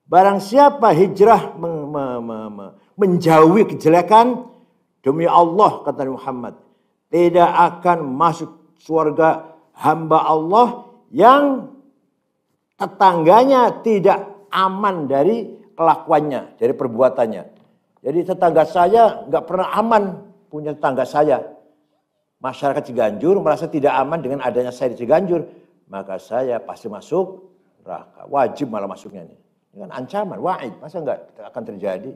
Barang siapa hijrah menjauhi kejelekan, demi Allah kata Muhammad, tidak akan masuk surga hamba Allah yang tetangganya tidak aman dari kelakuannya, dari perbuatannya. Jadi tetangga saya nggak pernah aman punya tetangga saya. Masyarakat Ciganjur merasa tidak aman dengan adanya saya di Ciganjur, maka saya pasti masuk neraka. Wajib malah masuknya nih. Ini kan ancaman, wa'id, masa nggak akan terjadi.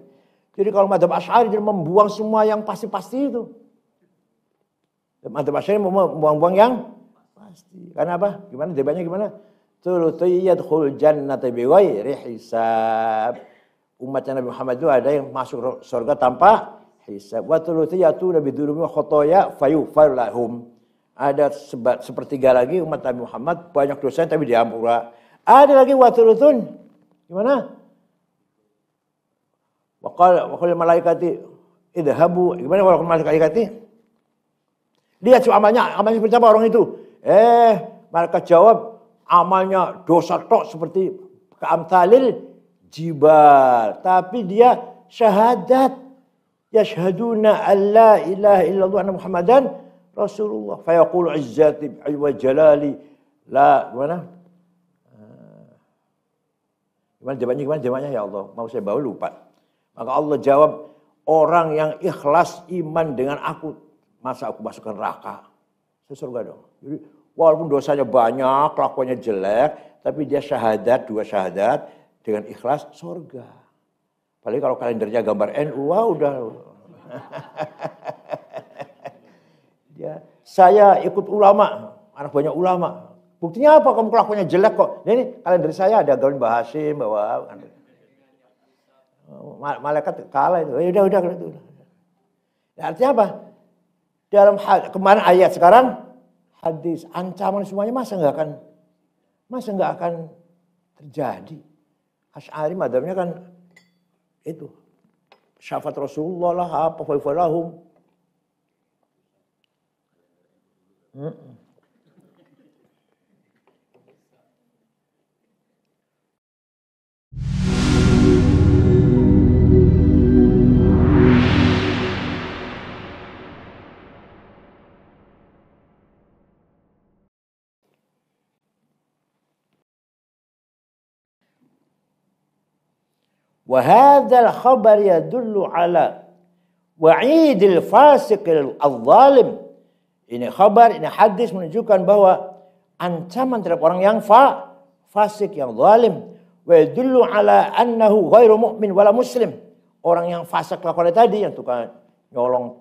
Jadi kalau madzhab Asy'ari dia membuang semua yang pasti-pasti itu. Madzhab Asy'ari membuang-buang yang pasti. Karena apa? Gimana debatnya gimana? Thulutsy yadkhul jannata bighairi hisab. Umatnya Nabi Muhammad itu ada yang masuk surga tanpa hisab. Wa thulutsy yatuna bidzulumi wa khotoya fayughfar lahum. Ada sepertiga lagi umat Nabi Muhammad banyak dosa tapi diampura. Ada lagi wa thulutsun gimana? Wa qala malaikati idhabu. Gimana kalau malaikati? Lihat amalnya seperti apa orang itu. Malaikat jawab amalnya dosa tok seperti keamtalil jibal. Tapi dia syahadat. Yashhaduna an la ilaha illallah anna Muhammadan Rasulullah. Fayaqulu izzati wa jalali. La, gimana? Gimana jawabnya ya Allah? Mau saya bawa lupa. Maka Allah jawab, orang yang ikhlas iman dengan aku, masa aku masukkan neraka? Saya surga dong. Jadi walaupun dosanya banyak, kelakuannya jelek, tapi dia syahadat, 2 syahadat, dengan ikhlas surga. Apalagi kalau kalendernya gambar NU, wah udah. Ya, saya ikut ulama, anak banyak ulama. Buktinya apa? Kamu kelakuannya jelek kok. Ini kalender saya ada gaun Mbah Hasyim, bawa. Malaikat kalah itu. Udah. Ya, artinya apa? Dalam kemarin ayat, sekarang hadis, ancaman semuanya masa nggak akan terjadi. Asy'ari madzhabnya kan itu syafaat Rasulullah lah apa faifalahum. Wa hadzal khabar yadullu ala wa'idil fasiqil adh-dhalim. Ini khabar, ini hadis menunjukkan bahwa ancaman terhadap orang yang fasik, yang zalim. Wa yadullu ala annahu ghairu mu'min wala muslim. Orang yang fasik lakukan tadi, yang tukang nyolong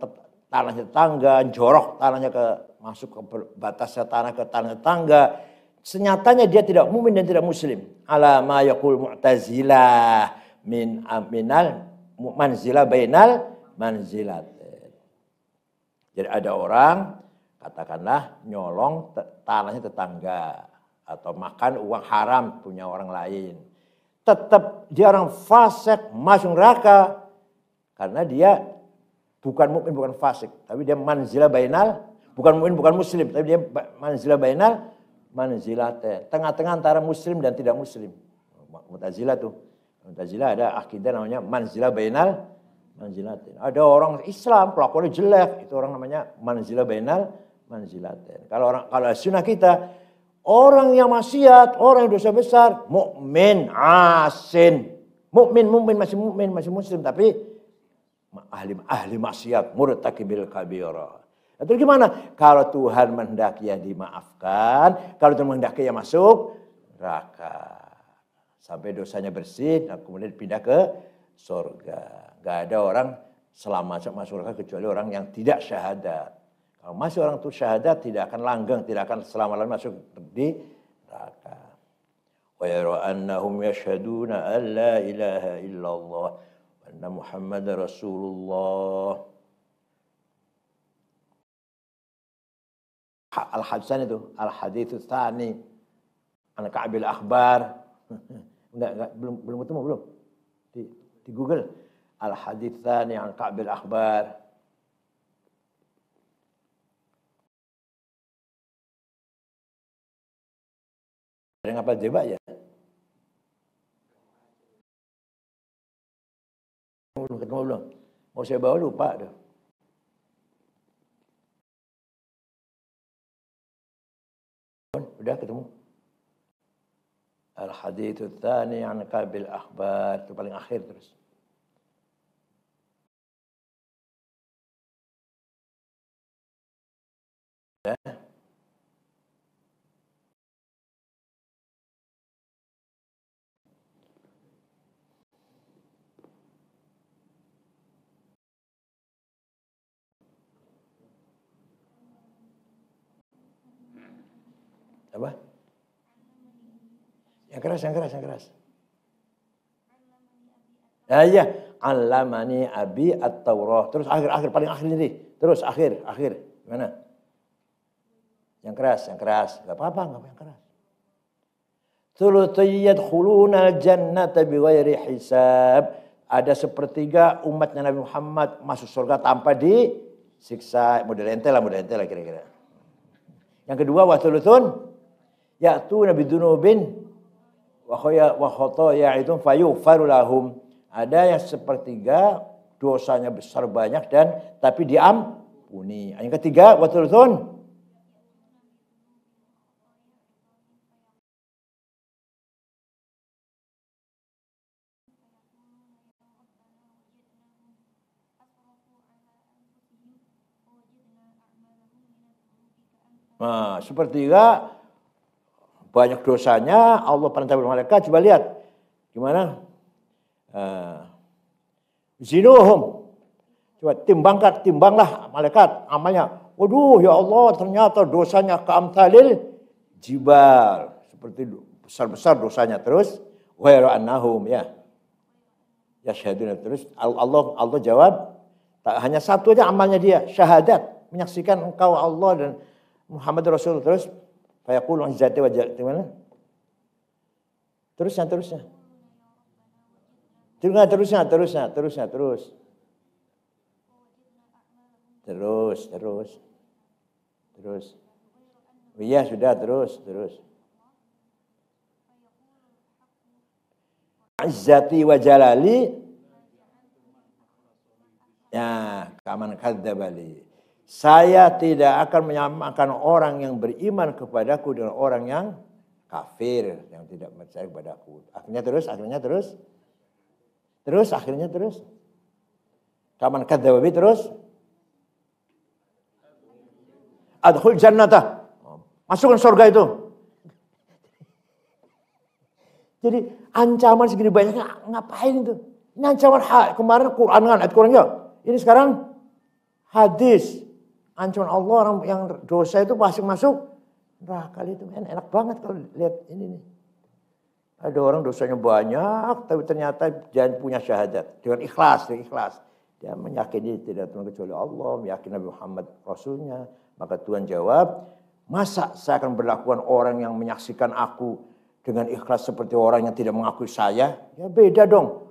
tanahnya tetangga, jorok tanahnya masuk ke batasnya tanah ke tanah tetangga. Senyatanya dia tidak mukmin dan tidak muslim. Ala ma yaqul Mu'tazilah minal manzilah bainal manzilat. Jadi ada orang katakanlah nyolong tanahnya tetangga atau makan uang haram punya orang lain. Tetap dia orang fasik masuk neraka karena dia bukan mukmin bukan fasik, tapi dia manzilah bainal, bukan mukmin bukan muslim, tapi dia manzilah bainal manzilat. Tengah-tengah antara muslim dan tidak muslim. Mu'tazilah tuh. Mu'tazilah ada akidah namanya manzilah bainal manzilatin. Ada orang Islam kelakuannya jelek, itu orang namanya manzilah bainal manzilatin. Kalau sunnah kita, orang yang maksiat, orang yang dosa besar, mukmin, asin. Mukmin masih muslim tapi ahli maksiat, murtakibil kabira. Itu gimana? Kalau Tuhan menghendaki ya dimaafkan, kalau Tuhan menghendaki ya masuk neraka. Sampai dosanya bersih, dan kemudian pindah ke surga. Gak ada orang selamat masuk surga kecuali orang yang tidak syahadat. Kalau masih orang itu syahadat tidak akan langgeng, tidak akan selama-lamanya masuk di neraka. Wa yara annahum yashhaduna an la ilaha illallah wa anna Muhammadar Rasulullah. Al-Hadsan itu, al-hadits tsani an Ka'bil akhbar. Enggak, belum ketemu belum. Di Google al-hadits tsani an Ka'bil akhbar. Ada yang apa debat ya? belum ketemu belum? Mau saya bawa lupa dah. Udah ketemu. Al-haditsu tsani an qabil akhbar, itu paling akhir terus. Ya. Apa? Yang keras. Ya, iya. Allamani abi at-Taurah. Terus akhir paling akhir ini. Terus akhir. Gimana? Yang keras. Enggak apa-apa yang keras. Thulutsay yadkhuluna al-jannata bighairi hisab. Ada sepertiga umatnya Nabi Muhammad masuk surga tanpa disiksa. Model ente lah kira-kira. Yang kedua wa thuluthun ya'tuna bidunubin wa khotoya itu fayughfaru lahum. Ada yang sepertiga dosanya besar banyak dan tapi diampuni. Yang ketiga wa thuluthun nah, sepertiga banyak dosanya, Allah perintah malaikat, coba lihat gimana zinuhum, coba timbanglah malaikat amalnya. Waduh ya Allah, ternyata dosanya ka'amtalil jibal, seperti besar dosanya. Terus ghairu annahum ya syahaduna. Terus Allah jawab, tak hanya satu aja amalnya dia, syahadat, menyaksikan engkau Allah dan Muhammad Rasul. Terus fayaqulu izzati wa jalali mana? Terusnya. Iya sudah terus. Izzati wa jalali. Ya, kaman kadzdzabali. Saya tidak akan menyamakan orang yang beriman kepadaku dengan orang yang kafir, yang tidak percaya kepadaku. Akhirnya terus. Kaman kadzababi terus. Adkhul jannata. Masukkan surga itu. Jadi ancaman segini banyaknya ngapain itu? Ini ancaman kemarin Quran kan, ayat Qurannya. Ini sekarang hadis. Ancaman Allah orang yang dosa itu pasti masuk neraka. Itu enak banget kalau lihat ini nih. Ada orang dosanya banyak tapi ternyata jangan punya syahadat dengan ikhlas. Dia meyakini tidak Tuhan kecuali Allah, meyakini Nabi Muhammad Rasulnya. Maka Tuhan jawab, masa saya akan berlakukan orang yang menyaksikan aku dengan ikhlas seperti orang yang tidak mengakui saya? Ya beda dong.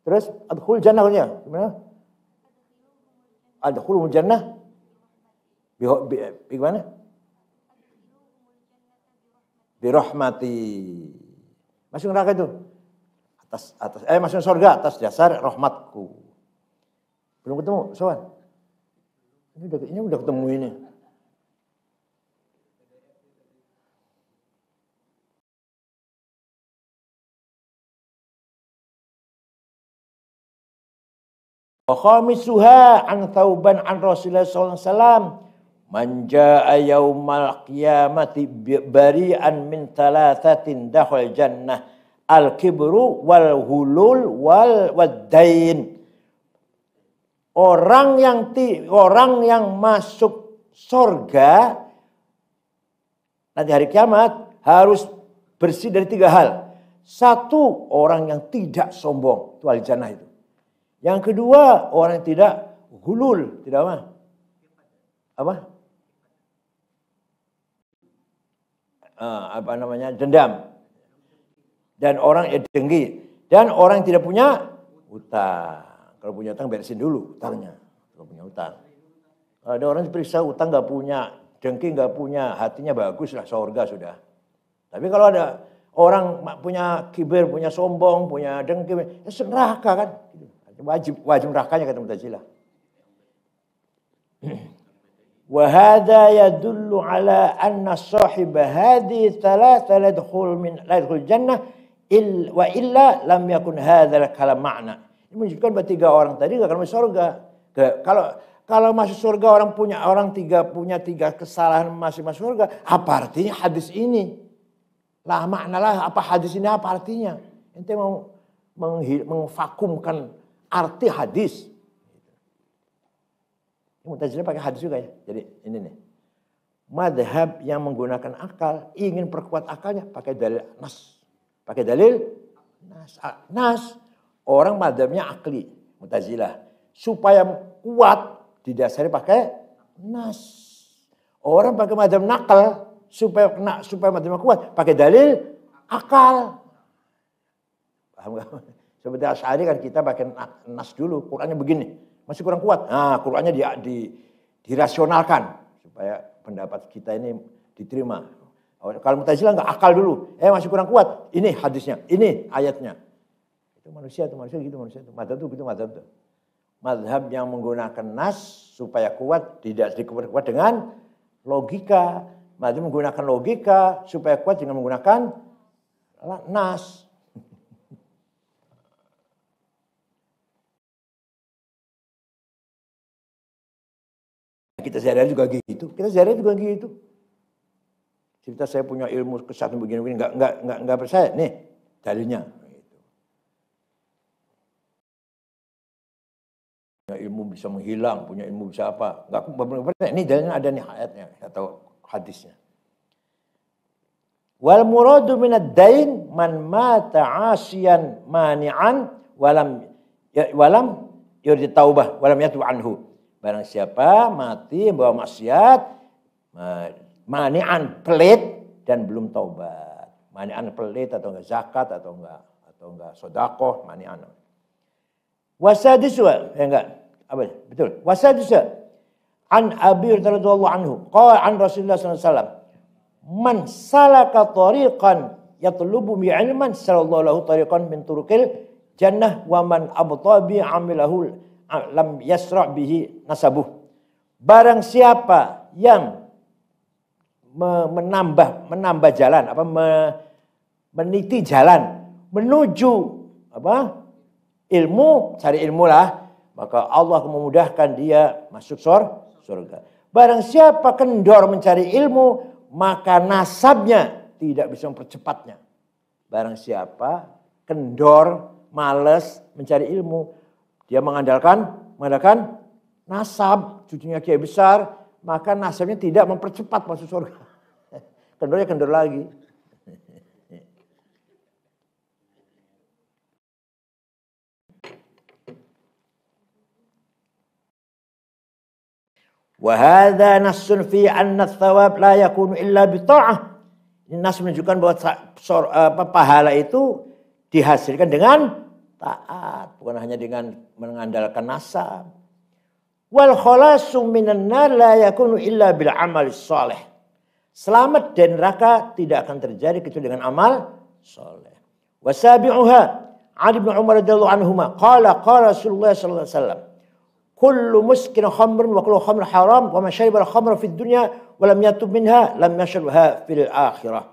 Terus adkhul jannahnya gimana? Adkhulul jannah bagaimana? Birahmati. Masuk neraka itu. Masuk surga atas dasar rahmatku. Belum ketemu, soal. Ini udah ketemu ini. Wa khamisuha an Thauban an Rasulullah sallallahu alaihi wasallam. Man jaa yaumal qiyamati bari'an min thalathatin dakhal jannah al-kibru wal hulul wal wadain. Orang yang masuk surga nanti hari kiamat harus bersih dari 3 hal. 1, orang yang tidak sombong, itu al-jannah itu. Yang kedua, orang yang tidak hulul, tidak apa? Dendam. Dan orang yang dengki. Dan orang yang tidak punya utang. Kalau punya utang beresin dulu utangnya. Kalau punya utang. Kalau ada orang diperiksa utang nggak punya, dengki nggak punya, hatinya bagus lah, surga sudah. Tapi kalau ada orang punya kibir, punya sombong, punya dengki, ya neraka kan. Wajib nerakanya kata Mu'tazilah. Wa hadza yadullu ala anna sahib hadhihi thalatha la yadkhul jannah wa illa lam yakun hadzal kalam makna. Ini menunjukkan bahwa 3 orang tadi enggak akan masuk surga. Kalau masuk surga orang punya 3 kesalahan masih masuk surga, apa artinya hadis ini? Lah maknalah apa hadis ini apa artinya? Ente mau mengvakumkan arti hadis. Mu'tazilah pakai hadis juga ya. Jadi ini nih. Madhab yang menggunakan akal, ingin perkuat akalnya pakai dalil nas. Pakai dalil nas. Orang madhabnya akli, Mu'tazilah. Supaya kuat didasari pakai nas. Orang pakai madhab nakal supaya madhabnya kuat pakai dalil akal. Paham gak? Seperti Asy'ari kan kita pakai nas dulu, Qur'annya begini. Masih kurang kuat. Nah, Qur'annya dirasionalkan supaya pendapat kita ini diterima. Kalau Mu'tazilah enggak akal dulu. Masih kurang kuat. Ini hadisnya, ini ayatnya. Itu manusia gitu manusia itu. Mazhab itu gitu mazhab itu. Mazhab yang menggunakan nas supaya kuat tidak kuat dengan logika. Mazhab menggunakan logika supaya kuat dengan menggunakan nas. Kita sehari-hari juga gitu. Cerita saya punya ilmu kesehatan begini-begini enggak percaya. Nih dalilnya. Punya ilmu bisa menghilang, punya ilmu bisa apa? Enggak percaya. Ini dalilnya ada nih ayatnya atau hadisnya. Wal muradu minad dain man mata 'asiyan mani'an walam yurid taubah walam yatub anhu. Barang siapa mati bawa maksiat, mani'an pelit dan belum taubat. Mani'an pelit atau enggak zakat atau enggak sedekah, mani'an. Wasadis enggak apa betul. Wasadis an Abi radhiyallahu anhu qala an Rasulullah sallallahu alaihi wasallam man salaka tariqan yatlubu bi ilman sallallahu lahu tariqan min turuqil jannah wa man abta bi amilahu lam yasra' bihi nasabuh. Barang siapa yang menambah jalan meniti jalan menuju ilmu, cari ilmu lah, maka Allah memudahkan dia masuk surga. Barang siapa kendor mencari ilmu, maka nasabnya tidak bisa mempercepatnya. Barang siapa kendor, malas mencari ilmu, dia mengandalkan nasab, cucunya kiai besar, maka nasabnya tidak mempercepat masuk surga. Kendornya kendor lagi. Wa hadza nassun fi anna tsawab la yakunu illa bi ta'ah. Ini nas menunjukkan bahwa pahala itu dihasilkan dengan taat, bukan hanya dengan mengandalkan nasab. Wal khalasu minan nar la yakunu illa bil amali shalih. Selamat dari neraka tidak akan terjadi kecuali dengan amal saleh. Wasabi'uha Ali bin Umar radhiyallahu anhuma qala Rasulullah sallallahu alaihi wasallam kullu muskir khamrun wa kullu khamr haram wa man shariba al-khamra fid dunya wa lam yatub minha lam yashrabha fil akhirah.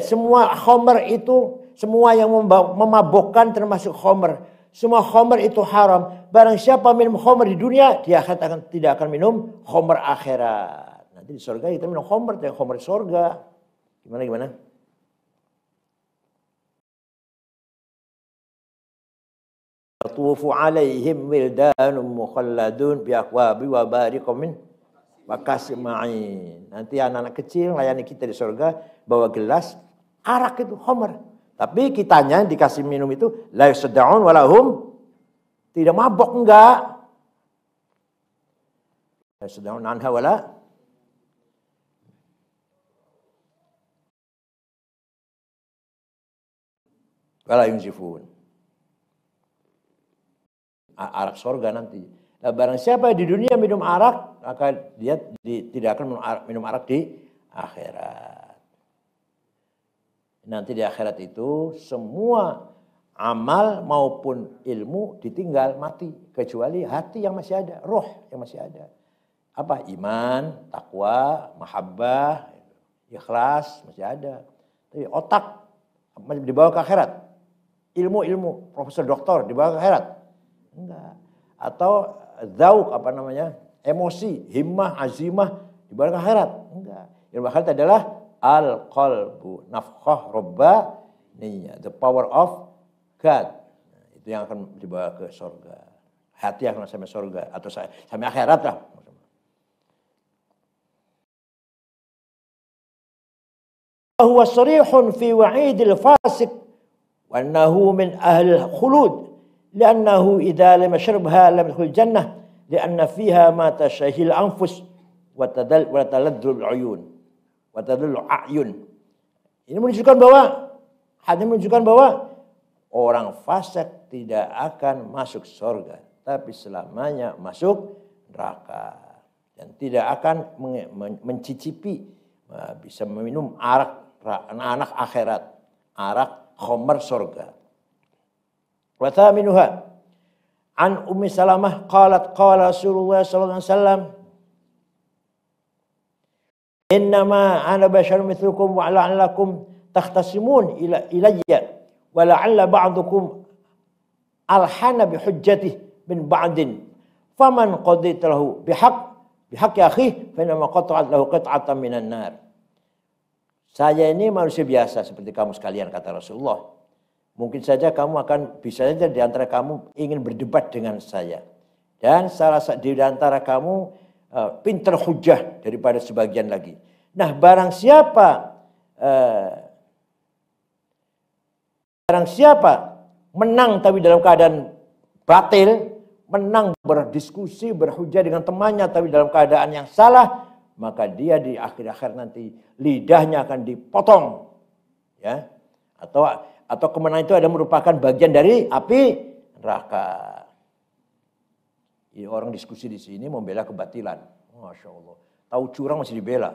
Semua khamr itu, semua yang memabukkan termasuk khamr. Semua khamr itu haram. Barang siapa minum khamr di dunia, dia tidak akan minum khamr akhirat. Nanti di surga kita minum khamr, dan khamr di surga. Gimana? Yatufu alaihim wildanun mukhalladun bi aqwabi wa bariqum min ma'in. Nanti anak-anak kecil layani kita di surga bawa gelas arak itu khamr. Tapi kitanya dikasih minum itu la yasda'un walahum tidak mabok enggak. La yasda'un anha wala yunzifun. Arak surga nanti. Nah, barang siapa di dunia minum arak, maka dia tidak akan minum arak di akhirat. Nanti di akhirat itu semua amal maupun ilmu ditinggal mati. Kecuali hati yang masih ada, roh yang masih ada. Apa? Iman, takwa, mahabbah, ikhlas masih ada. Tapi otak dibawa ke akhirat. Ilmu, profesor doktor dibawa ke akhirat. Enggak. Atau zauk emosi, himmah, azimah dibawa ke akhirat. Enggak. Yang akhirat adalah al-qalbu, nafkhah rabbaniyah, the power of God. Itu yang akan dibawa ke surga. Hati akan sampai surga atau sampai akhirat lah. Huwa sarihun fi wa'idil fasik wa annahu min ahli khulud li'annahu idza lam yashrabha lam yadkhul jannah li'anna fiha ma tashahil anfus wa taladdu al-uyun wa tadullu a'yun. Ini menunjukkan bahwa orang fasik tidak akan masuk surga, tapi selamanya masuk neraka dan tidak akan mencicipi, bisa meminum arak anak akhirat, arak khamar surga. Wa thaminuha an Ummi Salamah qalat qala Rasulullah sallallahu alaihi wasallam innama ana basharun mithlukum wa la'allakum takhtasimun ilayya wa la'alla ba'dukum alhana bihujjatihi min ba'din faman qadita lahu bihaqqi akhihi fa inna qata'at lahu qit'atan minan nar. Saya ini manusia biasa seperti kamu sekalian, kata Rasulullah. Mungkin saja kamu akan, bisa saja di antara kamu ingin berdebat dengan saya. Dan di antara kamu pintar hujah daripada sebagian lagi. Nah, barang siapa menang tapi dalam keadaan batil, menang berdiskusi, berhujah dengan temannya tapi dalam keadaan yang salah, maka dia di akhir-akhir nanti lidahnya akan dipotong, ya, atau kemenangan itu ada merupakan bagian dari api neraka. Ini orang diskusi di sini membela kebatilan, masya Allah. Tahu curang masih dibela,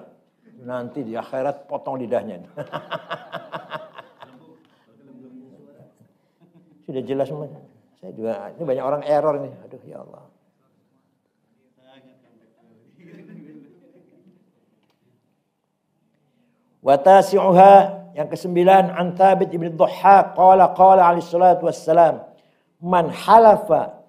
nanti di akhirat potong lidahnya. Sudah jelas semua. Saya juga, ini banyak orang error nih, aduh ya Allah. Wa tasi'uha, yang kesembilan, an Thabit ibn Dhuhhak qala alaihi salatu wassalam man halafa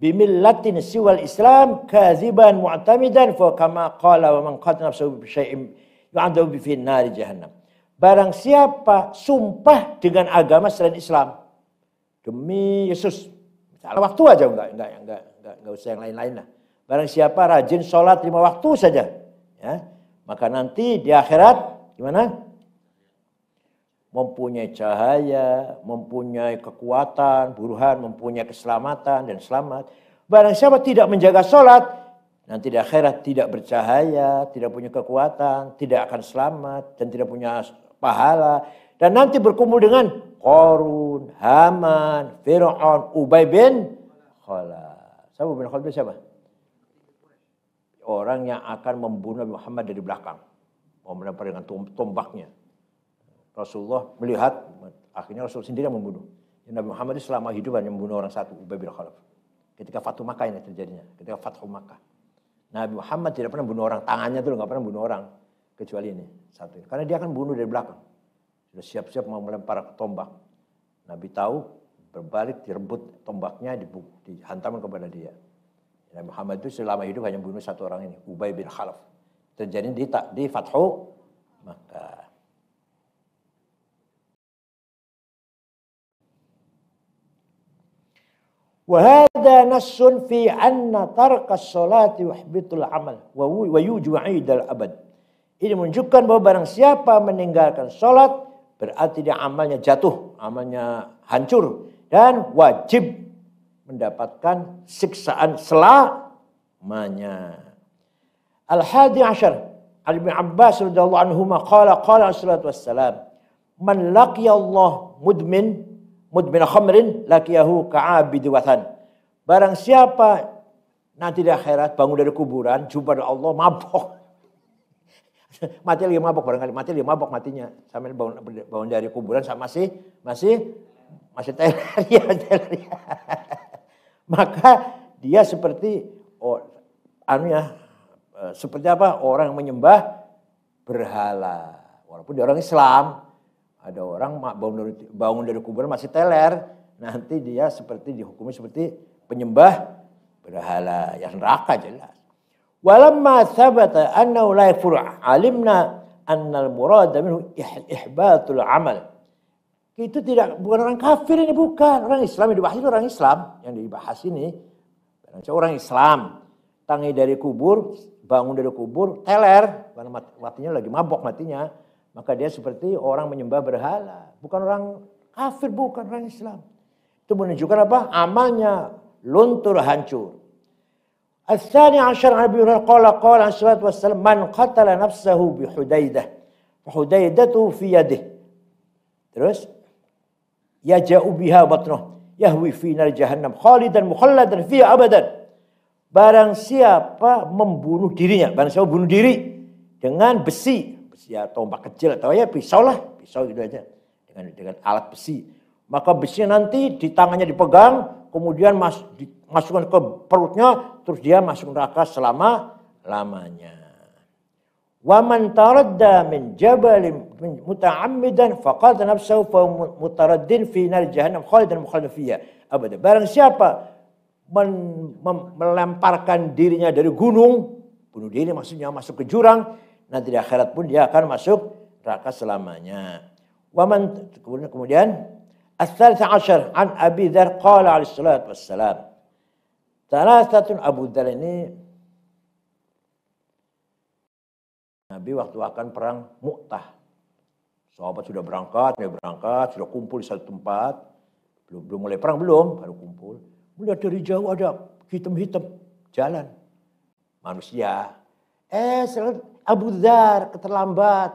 bimillatin siwal Islam kadziban mu'tamidan fa kama qala wa man qatala nafsahu bi syai'in yu'adzabu fi nari jahannam. Barang siapa sumpah dengan agama selain Islam demi Yesus, salah waktu aja, enggak usah yang lain-lain lah. Barang siapa rajin sholat 5 waktu saja, ya, maka nanti di akhirat gimana? Mempunyai cahaya, mempunyai kekuatan, burhan, mempunyai keselamatan dan selamat. Barang siapa tidak menjaga sholat, nanti di akhirat tidak bercahaya, tidak punya kekuatan, tidak akan selamat, dan tidak punya pahala. Dan nanti berkumpul dengan Qarun, Haman, Fir'aun, Ubay bin Khalaf. Siapa bin Khalaf? Siapa? Orang yang akan membunuh Nabi Muhammad dari belakang. Mau melempar dengan tombaknya. Rasulullah melihat, akhirnya Rasul sendiri yang membunuh. Nabi Muhammad itu selama hidup hanya membunuh orang satu, Ubay bin Khalaf. Ketika Fathu Makkah ini terjadinya, ketika Fathu Makkah. Nabi Muhammad tidak pernah bunuh orang, tangannya itu nggak pernah bunuh orang. Kecuali ini, satu ini. Karena dia akan bunuh dari belakang. Sudah siap-siap mau melempar tombak. Nabi tahu, berbalik, direbut tombaknya, dihantamkan kepada dia. Nabi Muhammad itu selama hidup hanya membunuh satu orang ini, Ubay bin Khalaf. Terjadi di Fathu Makkah. Wa hadha nassun fi anna tarka as-salati yuhbitul amal wa yujibu 'idal abad. Ini menunjukkan bahwa barang siapa meninggalkan salat berarti dia amalnya jatuh, amalnya hancur dan wajib mendapatkan siksaan selamanya. Al-hadi ashar, Ali bin Abbas radhiyallahu anhuma qala sallallahu wassalam man laqiya Allah mudmin khamrin laqiyahu ka'abid wathan. Barang siapa nanti di akhirat bangun dari kuburan jumpa dengan Allah mabok. Mati lagi mabok barangkali, mati lagi mabok matinya. Sampai bangun dari kuburan masih masih teler ya, teler ya. Maka dia seperti seperti apa? Orang yang menyembah berhala. Walaupun dia orang Islam, ada orang bangun dari kuburan masih teler, nanti dia seperti dihukumi seperti penyembah berhala, yang neraka jelas. Walamma thabata annahu la yakfur alimna annal murada minhu ihbatul amal. Itu bukan orang kafir ini, bukan orang Islam yang dibahas, itu orang Islam yang dibahas ini. Orang Islam tangi dari kubur, bangun dari kubur, teler karena matinya lagi mabok matinya, maka dia seperti orang menyembah berhala, bukan orang kafir, bukan orang Islam. Itu menunjukkan apa? Amalnya luntur, hancur. الثاني عشر عن ابي هريره قال عليه الصلاه والسلام من قتل نفسه بحديده فحديدته في يده terus yaja'u biha batnuh yahwi fi nar jahannam khalidan mukhalladan fiha abadan. Barang siapa membunuh dirinya, barang siapa bunuh diri dengan besi atau tombak kecil atau ya pisau gitu aja, dengan alat besi, maka besinya nanti di tangannya dipegang, kemudian dimasukkan ke perutnya, terus dia masuk neraka selama-lamanya. Wa man taradda min jabalin muta'ammidan faqad nafsahu fa mutaraddin fi nar jahannam khalidan mukhalladan fiha abada. Barang siapa melemparkan dirinya dari gunung, bunuh diri maksudnya masuk ke jurang, nanti di akhirat pun dia akan masuk neraka selamanya. Wa man kemudian الثالث عشر عن أبي ذر قال عليه الصلاة والسلام ثلاثة. Abu Dzar ini Nabi waktu akan perang Mu'tah. Sahabat sudah berangkat, sudah kumpul di satu tempat. Belum mulai perang, baru kumpul. Melihat dari jauh ada hitam-hitam jalan. Manusia. Abu Dzar terlambat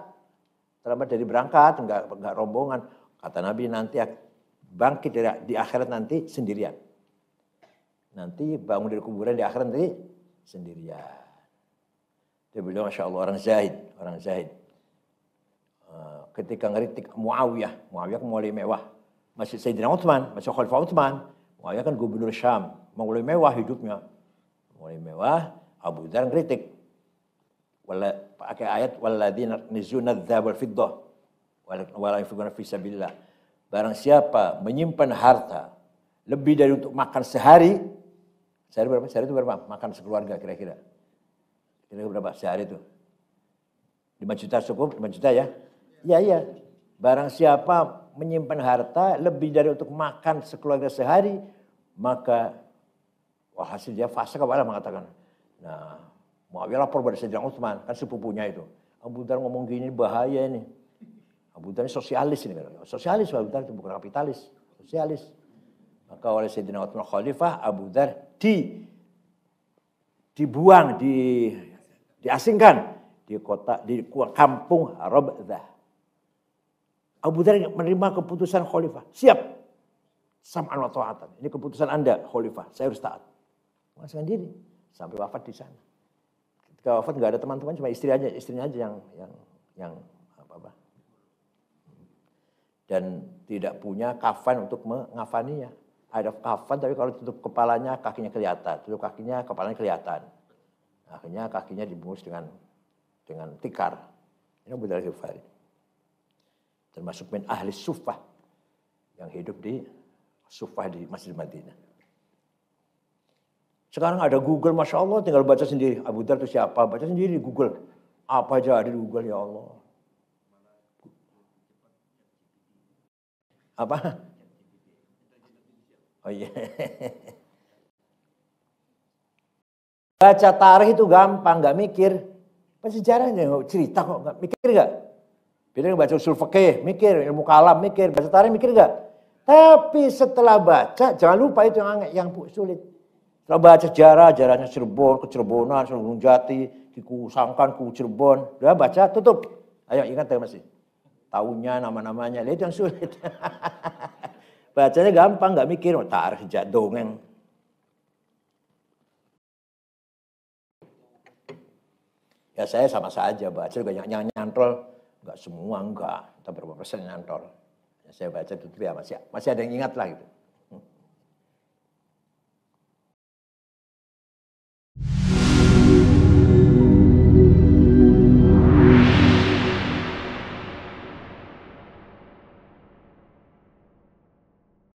dari berangkat, enggak rombongan. Kata Nabi nanti bangkit di akhirat nanti sendirian. Nanti bangun dari kuburan di akhirat nanti sendirian. Dia bilang Masya Allah orang zahid. Ketika ngeritik Muawiyah kan mulai mewah. Masih Sayyidina Utsman, masih Khalifah Utsman. Muawiyah kan gubernur Syam, mulai mewah hidupnya. Mulai mewah, Abu Dzar ngeritik. Pakai ayat walladzina nizuna dzab wal fiddah wala yunfiquna fi sabilillah. Barang siapa menyimpan harta lebih dari untuk makan sehari berapa? Sehari itu berapa? Makan sekeluarga kira-kira. Kira-kira berapa sehari itu? 5 juta cukup? 5 juta ya? Iya. Barang siapa menyimpan harta lebih dari untuk makan sekeluarga sehari, maka hasil dia fase kepala mengatakan. Nah, Muawiyah lapor pada Sayyidina Utsman, kan sepupunya itu. Abu Dzar ngomong gini bahaya ini. Abu Dzar ini sosialis ini. Sosialis Abu Dzar itu bukan kapitalis, sosialis. Maka oleh Sayyidina Utsman Khalifah, Abu Dzar dibuang, diasingkan di kampung Rabzah. Abu Dzar menerima keputusan Khalifah. Siap. Sam'an wa ta'atan. Ini keputusan Anda Khalifah, saya harus taat. Mengasingkan diri sampai wafat di sana. Ketika wafat nggak ada teman-teman, cuma istrinya aja yang apa-apa. Dan tidak punya kafan untuk mengafaninya. Ada kafan tapi kalau tutup kepalanya kakinya kelihatan, tutup kakinya kepalanya kelihatan. Akhirnya kakinya dibungkus dengan tikar. Ini Abu Dzar Ghifari. Termasuk min ahli Suffah yang hidup di Suffah di Masjid Madinah. Sekarang ada Google, Masya Allah, tinggal baca sendiri. Abu Dzar itu siapa? Baca sendiri di Google. Apa aja ada di Google, ya Allah. Apa? Oh iya. Baca tarikh itu gampang, nggak mikir. Sejarahnya cerita kok, nggak mikir nggak? Beda baca usul fikih, mikir, ilmu kalam, mikir, baca tarikh mikir nggak? Tapi setelah baca, jangan lupa itu yang sulit. Setelah baca sejarahnya Cirebon, Cirebon Jati, dikusangkan ku Cirebon. Udah baca, tutup. Ayo ingat ya masih. Tahunnya, nama-namanya, itu yang sulit. Bacanya gampang, nggak mikir, tarikh sejak dongeng. Ya saya sama saja baca juga yang nyantol, nggak semua enggak, tapi berapa persen nyantol. Saya baca tutup ya, masih ada yang ingat lah gitu.